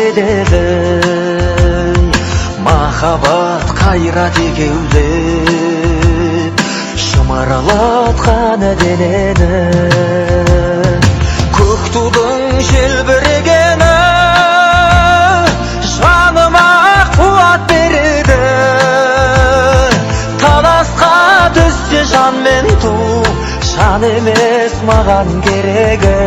бедели. Махаббат қайрат екеулеп шымырлатқан денені. Көк тудың желбірегені жаныма қуат береді. Таласқа түссе жан мен ту, жан емес маған керегі.